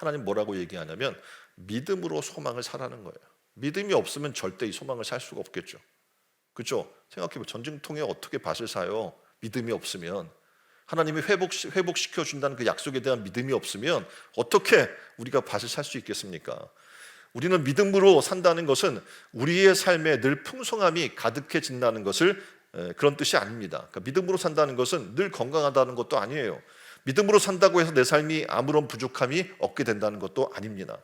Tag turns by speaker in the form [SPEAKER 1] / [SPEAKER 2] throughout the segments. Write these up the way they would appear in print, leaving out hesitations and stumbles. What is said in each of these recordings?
[SPEAKER 1] 하나님 뭐라고 얘기하냐면 믿음으로 소망을 사라는 거예요. 믿음이 없으면 절대 이 소망을 살 수가 없겠죠. 그렇죠? 생각해보면 전쟁통에 어떻게 밭을 사요? 믿음이 없으면. 하나님이 회복시켜 준다는 그 약속에 대한 믿음이 없으면 어떻게 우리가 밭을 살 수 있겠습니까? 우리는 믿음으로 산다는 것은 우리의 삶에 늘 풍성함이 가득해진다는 것을 그런 뜻이 아닙니다. 그러니까 믿음으로 산다는 것은 늘 건강하다는 것도 아니에요. 믿음으로 산다고 해서 내 삶이 아무런 부족함이 없게 된다는 것도 아닙니다.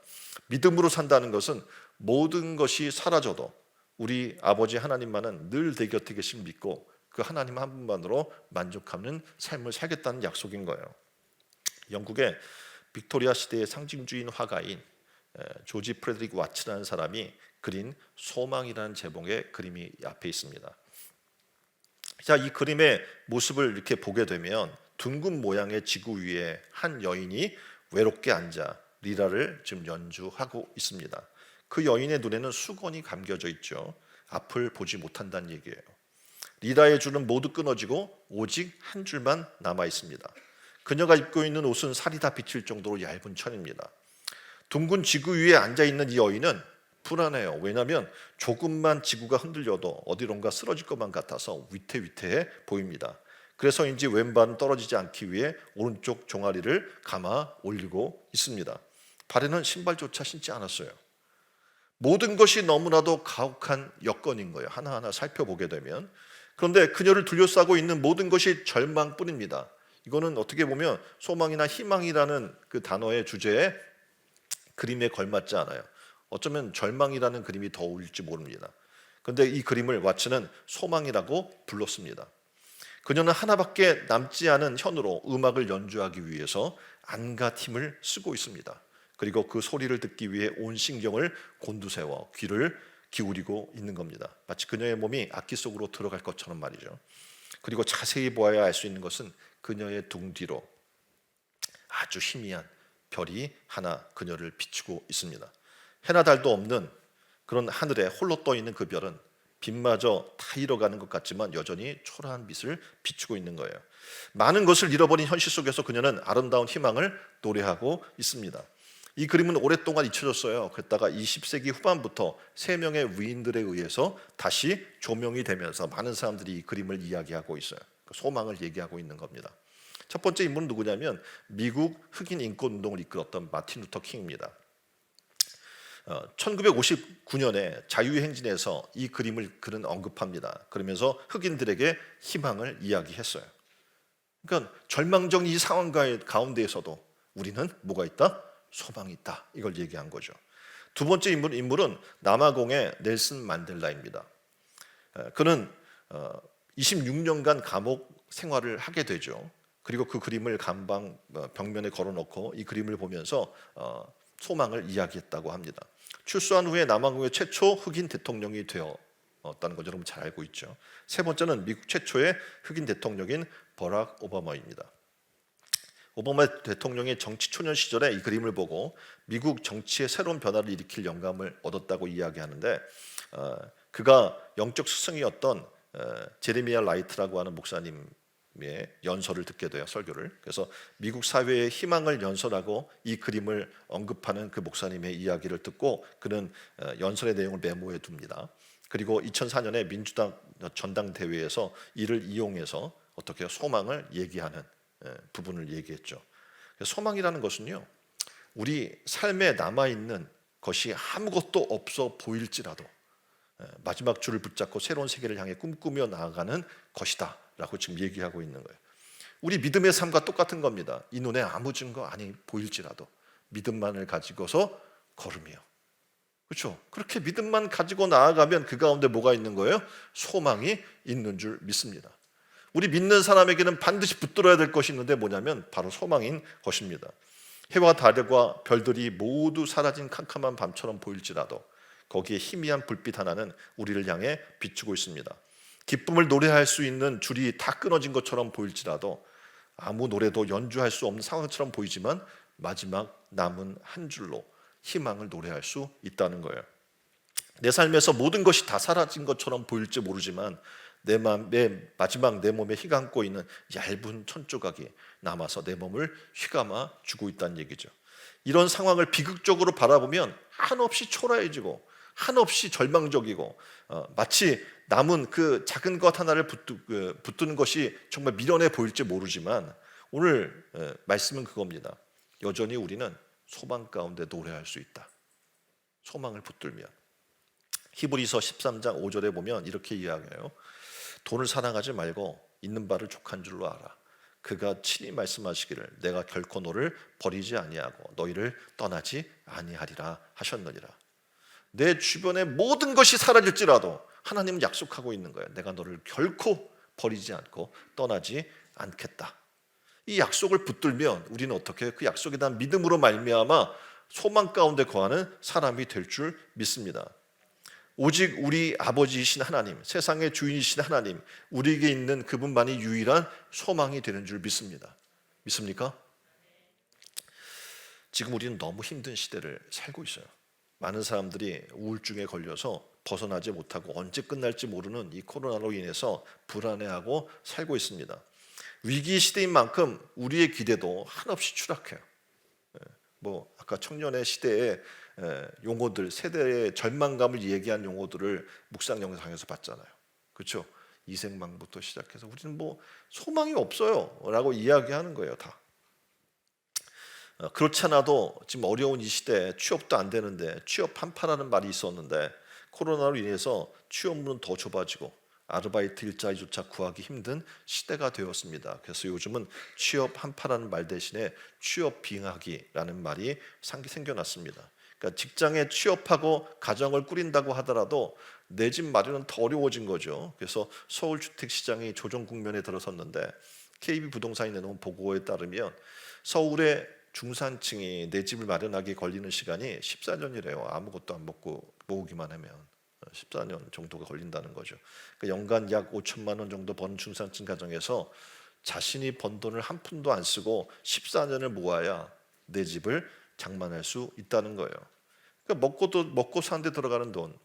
[SPEAKER 1] 믿음으로 산다는 것은 모든 것이 사라져도 우리 아버지 하나님만은 늘 내 곁에 계신 믿고 그 하나님 한 분만으로 만족하는 삶을 살겠다는 약속인 거예요. 영국의 빅토리아 시대의 상징주의인 화가인 조지 프레드릭 와츠라는 사람이 그린 소망이라는 제목의 그림이 앞에 있습니다. 자, 이 그림의 모습을 이렇게 보게 되면 둥근 모양의 지구 위에 한 여인이 외롭게 앉아 리라를 지금 연주하고 있습니다. 그 여인의 눈에는 수건이 감겨져 있죠. 앞을 보지 못한다는 얘기예요. 리라의 줄은 모두 끊어지고 오직 한 줄만 남아 있습니다. 그녀가 입고 있는 옷은 살이 다 비칠 정도로 얇은 천입니다. 둥근 지구 위에 앉아있는 이 여인은 불안해요. 왜냐하면 조금만 지구가 흔들려도 어디론가 쓰러질 것만 같아서 위태위태해 보입니다. 그래서인지 왼발은 떨어지지 않기 위해 오른쪽 종아리를 감아 올리고 있습니다. 발에는 신발조차 신지 않았어요. 모든 것이 너무나도 가혹한 여건인 거예요. 하나하나 살펴보게 되면. 그런데 그녀를 둘러싸고 있는 모든 것이 절망뿐입니다. 이거는 어떻게 보면 소망이나 희망이라는 그 단어의 주제에 그림에 걸맞지 않아요. 어쩌면 절망이라는 그림이 더 어울릴지 모릅니다. 그런데 이 그림을 와츠는 소망이라고 불렀습니다. 그녀는 하나밖에 남지 않은 현으로 음악을 연주하기 위해서 안과 힘을 쓰고 있습니다. 그리고 그 소리를 듣기 위해 온 신경을 곤두세워 귀를 기울이고 있는 겁니다. 마치 그녀의 몸이 악기 속으로 들어갈 것처럼 말이죠. 그리고 자세히 보아야 알 수 있는 것은 그녀의 등 뒤로 아주 희미한 별이 하나 그녀를 비추고 있습니다. 해나 달도 없는 그런 하늘에 홀로 떠 있는 그 별은 빛마저 다 잃어가는 것 같지만 여전히 초라한 빛을 비추고 있는 거예요. 많은 것을 잃어버린 현실 속에서 그녀는 아름다운 희망을 노래하고 있습니다. 이 그림은 오랫동안 잊혀졌어요. 그랬다가 20세기 후반부터 3명의 위인들에 의해서 다시 조명이 되면서 많은 사람들이 이 그림을 이야기하고 있어요. 소망을 얘기하고 있는 겁니다. 첫 번째 인물은 누구냐면 미국 흑인 인권 운동을 이끌었던 마틴 루터 킹입니다. 1959년에 자유행진에서 이 그림을 그는 언급합니다. 그러면서 흑인들에게 희망을 이야기했어요. 그러니까 절망적 이 상황 가운데에서도 우리는 뭐가 있다? 소망이 있다. 이걸 얘기한 거죠. 두 번째 인물은 남아공의 넬슨 만델라입니다. 그는 26년간 감옥 생활을 하게 되죠. 그리고 그 그림을 감방 벽면에 걸어놓고 이 그림을 보면서 소망을 이야기했다고 합니다. 출소한 후에 남아공의 최초 흑인 대통령이 되었다는 거 여러분 잘 알고 있죠. 세 번째는 미국 최초의 흑인 대통령인 버락 오바마입니다. 오바마 대통령의 정치 초년 시절에 이 그림을 보고 미국 정치의 새로운 변화를 일으킬 영감을 얻었다고 이야기하는데 그가 영적 스승이었던 제레미야 라이트라고 하는 목사님의 연설을 듣게 돼요. 설교를. 그래서 미국 사회의 희망을 연설하고 이 그림을 언급하는 그 목사님의 이야기를 듣고 그는 연설의 내용을 메모해 둡니다. 그리고 2004년에 민주당 전당대회에서 이를 이용해서 어떻게 소망을 얘기하는 부분을 얘기했죠. 소망이라는 것은요, 우리 삶에 남아있는 것이 아무것도 없어 보일지라도 마지막 줄을 붙잡고 새로운 세계를 향해 꿈꾸며 나아가는 것이다 라고 지금 얘기하고 있는 거예요. 우리 믿음의 삶과 똑같은 겁니다. 이 눈에 아무 증거 아니 보일지라도 믿음만을 가지고서 걸으며, 그렇죠? 그렇게 믿음만 가지고 나아가면 그 가운데 뭐가 있는 거예요? 소망이 있는 줄 믿습니다. 우리 믿는 사람에게는 반드시 붙들어야 될 것이 있는데 뭐냐면 바로 소망인 것입니다. 해와 달과 별들이 모두 사라진 캄캄한 밤처럼 보일지라도 거기에 희미한 불빛 하나는 우리를 향해 비추고 있습니다. 기쁨을 노래할 수 있는 줄이 다 끊어진 것처럼 보일지라도 아무 노래도 연주할 수 없는 상황처럼 보이지만 마지막 남은 한 줄로 희망을 노래할 수 있다는 거예요. 내 삶에서 모든 것이 다 사라진 것처럼 보일지 모르지만 마지막 내 몸에 휘감고 있는 얇은 천조각이 남아서 내 몸을 휘감아 주고 있다는 얘기죠. 이런 상황을 비극적으로 바라보면 한없이 초라해지고 한없이 절망적이고 마치 남은 그 작은 것 하나를 붙드는 것이 정말 미련해 보일지 모르지만 오늘 말씀은 그겁니다. 여전히 우리는 소망 가운데 노래할 수 있다. 소망을 붙들면. 히브리서 13장 5절에 보면 이렇게 이야기해요. 돈을 사랑하지 말고 있는 바를 족한 줄로 알아. 그가 친히 말씀하시기를 내가 결코 너를 버리지 아니하고 너희를 떠나지 아니하리라 하셨느니라. 내 주변의 모든 것이 사라질지라도 하나님은 약속하고 있는 거예요. 내가 너를 결코 버리지 않고 떠나지 않겠다. 이 약속을 붙들면 우리는 어떻게 해요? 그 약속에 대한 믿음으로 말미암아 소망 가운데 거하는 사람이 될 줄 믿습니다. 오직 우리 아버지이신 하나님, 세상의 주인이신 하나님, 우리에게 있는 그분만이 유일한 소망이 되는 줄 믿습니다. 믿습니까? 지금 우리는 너무 힘든 시대를 살고 있어요. 많은 사람들이 우울증에 걸려서 벗어나지 못하고 언제 끝날지 모르는 이 코로나로 인해서 불안해하고 살고 있습니다. 위기 시대인 만큼 우리의 기대도 한없이 추락해요. 아까 청년의 시대의 용어들, 세대의 절망감을 얘기한 용어들을 묵상 영상에서 봤잖아요. 그렇죠? 이생망부터 시작해서 우리는 소망이 없어요라고 이야기하는 거예요, 다. 그렇지 않아도 지금 어려운 이 시대에 취업도 안 되는데 취업 한파라는 말이 있었는데 코로나로 인해서 취업문은 더 좁아지고 아르바이트 일자리조차 구하기 힘든 시대가 되었습니다. 그래서 요즘은 취업 한파라는 말 대신에 취업 빙하기라는 말이 생겨났습니다. 그러니까 직장에 취업하고 가정을 꾸린다고 하더라도 내 집 마련은 더 어려워진 거죠. 그래서 서울 주택 시장이 조정 국면에 들어섰는데 KB 부동산이 내놓은 보고에 따르면 서울의 중산층이 내 집을 마련하기 걸리는 시간이 14년이래요. 아무것도 안 먹고 모으기만 하면 14년 정도가 걸린다는 거죠. 그러니까 연간 약 5천만 원 정도 버는 중산층 가정에서 자신이 번 돈을 한 푼도 안 쓰고 14년을 모아야 내 집을 장만할 수 있다는 거예요. 그러니까 먹고 사는 데 들어가는 돈,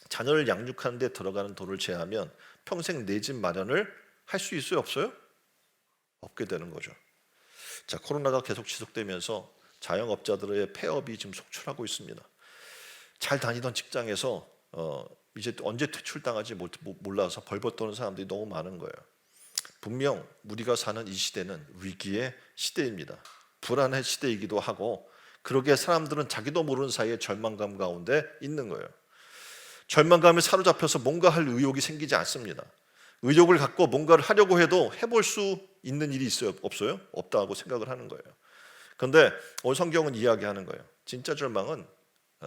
[SPEAKER 1] 자녀를 양육하는 데 들어가는 돈을 제하면 평생 내 집 마련을 할 수 있어요, 없어요? 없게 되는 거죠. 자, 코로나가 계속 지속되면서 자영업자들의 폐업이 지금 속출하고 있습니다. 잘 다니던 직장에서 이제 언제 퇴출당할지 몰라서 벌벌 떠는 사람들이 너무 많은 거예요. 분명 우리가 사는 이 시대는 위기의 시대입니다. 불안의 시대이기도 하고 그러기에 사람들은 자기도 모르는 사이에 절망감 가운데 있는 거예요. 절망감에 사로잡혀서 뭔가 할 의욕이 생기지 않습니다. 의욕을 갖고 뭔가를 하려고 해도 해볼 수 있는 일이 있어요? 없어요? 없다고 생각을 하는 거예요. 그런데 오늘 성경은 이야기하는 거예요. 진짜 절망은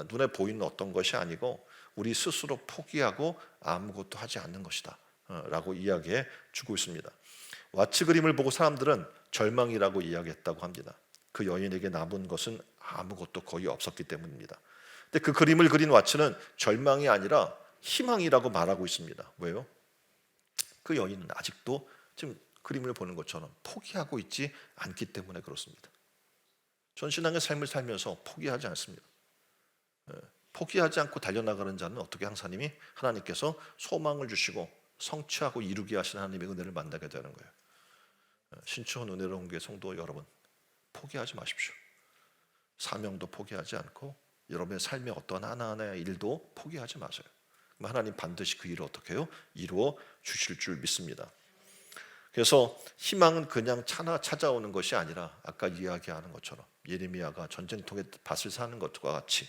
[SPEAKER 1] 눈에 보이는 어떤 것이 아니고 우리 스스로 포기하고 아무것도 하지 않는 것이다 라고 이야기해 주고 있습니다. 와츠 그림을 보고 사람들은 절망이라고 이야기했다고 합니다. 그 여인에게 남은 것은 아무것도 거의 없었기 때문입니다. 근데 그 그림을 그린 와츠는 절망이 아니라 희망이라고 말하고 있습니다. 왜요? 그 여인은 아직도 지금 그림을 보는 것처럼 포기하고 있지 않기 때문에 그렇습니다. 전 신앙의 삶을 살면서 포기하지 않습니다. 포기하지 않고 달려나가는 자는 어떻게 하나님께서 소망을 주시고 성취하고 이루게 하시는 하나님의 은혜를 만나게 되는 거예요. 신촌 은혜로운 교회 성도 여러분, 포기하지 마십시오. 사명도 포기하지 않고 여러분의 삶의 어떤 하나하나의 일도 포기하지 마세요. 하나님 반드시 그 일을 어떻게 해요? 이루어 주실 줄 믿습니다. 그래서 희망은 그냥 찾아오는 것이 아니라 아까 이야기하는 것처럼 예레미야가 전쟁통에 밭을 사는 것과 같이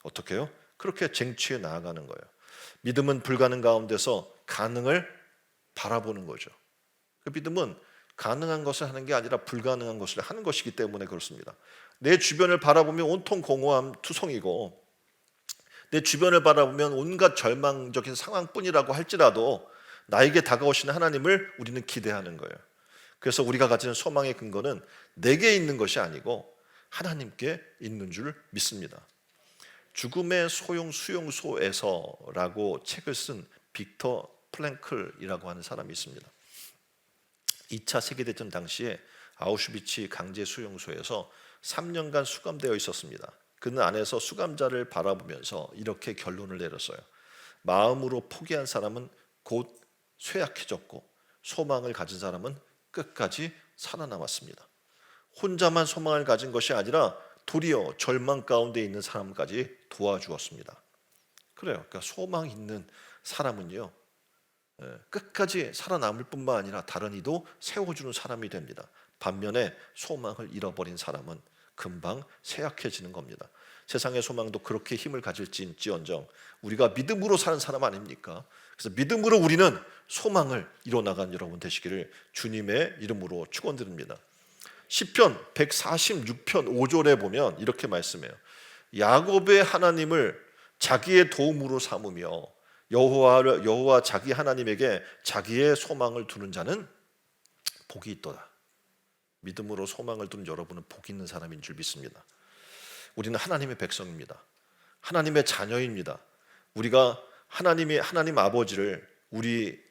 [SPEAKER 1] 어떻게 해요? 그렇게 쟁취해 나아가는 거예요. 믿음은 불가능 가운데서 가능을 바라보는 거죠. 그 믿음은 가능한 것을 하는 게 아니라 불가능한 것을 하는 것이기 때문에 그렇습니다. 내 주변을 바라보면 온통 공허함 투성이고 내 주변을 바라보면 온갖 절망적인 상황뿐이라고 할지라도 나에게 다가오시는 하나님을 우리는 기대하는 거예요. 그래서 우리가 가지는 소망의 근거는 내게 있는 것이 아니고 하나님께 있는 줄 믿습니다. 죽음의 수용소에서라고 책을 쓴 빅터 프랭클이라고 하는 사람이 있습니다. 2차 세계대전 당시에 아우슈비츠 강제 수용소에서 3년간 수감되어 있었습니다. 그는 안에서 수감자를 바라보면서 이렇게 결론을 내렸어요. 마음으로 포기한 사람은 곧 쇠약해졌고 소망을 가진 사람은 끝까지 살아남았습니다. 혼자만 소망을 가진 것이 아니라 도리어 절망 가운데 있는 사람까지 도와주었습니다. 그래요. 그러니까 소망 있는 사람은요, 끝까지 살아남을 뿐만 아니라 다른 이도 세워주는 사람이 됩니다. 반면에 소망을 잃어버린 사람은 금방 쇠약해지는 겁니다. 세상의 소망도 그렇게 힘을 가질지언정 우리가 믿음으로 사는 사람 아닙니까? 그래서 믿음으로 우리는 소망을 이뤄나간 여러분 되시기를 주님의 이름으로 축원드립니다. 시편 146편 5절에 보면 이렇게 말씀해요. 야곱의 하나님을 자기의 도움으로 삼으며 여호와 자기 하나님에게 자기의 소망을 두는 자는 복이 있도다. 믿음으로 소망을 두는 여러분은 복 있는 사람인 줄 믿습니다. 우리는 하나님의 백성입니다. 하나님의 자녀입니다. 우리가 하나님 아버지를 우리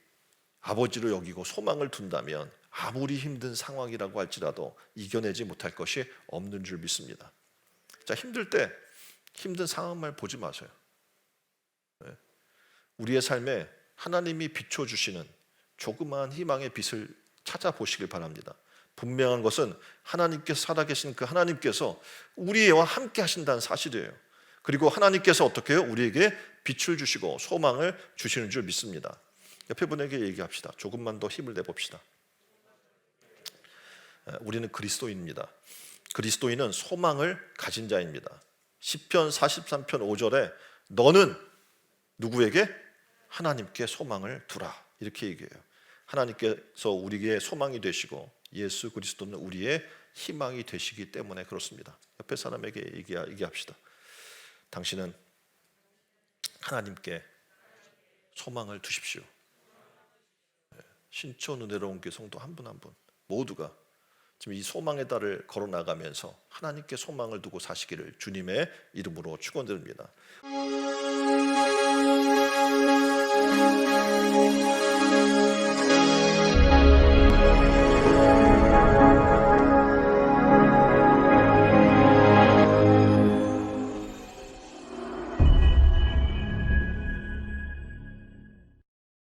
[SPEAKER 1] 아버지로 여기고 소망을 둔다면 아무리 힘든 상황이라고 할지라도 이겨내지 못할 것이 없는 줄 믿습니다. 자, 힘들 때 힘든 상황만 보지 마세요. 우리의 삶에 하나님이 비춰주시는 조그마한 희망의 빛을 찾아보시길 바랍니다. 분명한 것은 하나님께서 살아계신 그 하나님께서 우리와 함께 하신다는 사실이에요. 그리고 하나님께서 어떻게 해요? 우리에게 빛을 주시고 소망을 주시는 줄 믿습니다. 옆에 분에게 얘기합시다. 조금만 더 힘을 내봅시다. 우리는 그리스도인입니다. 그리스도인은 소망을 가진 자입니다. 시편 43편 5절에 너는 누구에게? 하나님께 소망을 두라. 이렇게 얘기해요. 하나님께서 우리에게 소망이 되시고 예수 그리스도는 우리의 희망이 되시기 때문에 그렇습니다. 옆에 사람에게 얘기합시다. 당신은 하나님께 소망을 두십시오. 신촌 은혜로운 교회 성도 한 분 한 분 모두가 지금 이 소망의 달을 걸어나가면서 하나님께 소망을 두고 사시기를 주님의 이름으로 축원드립니다.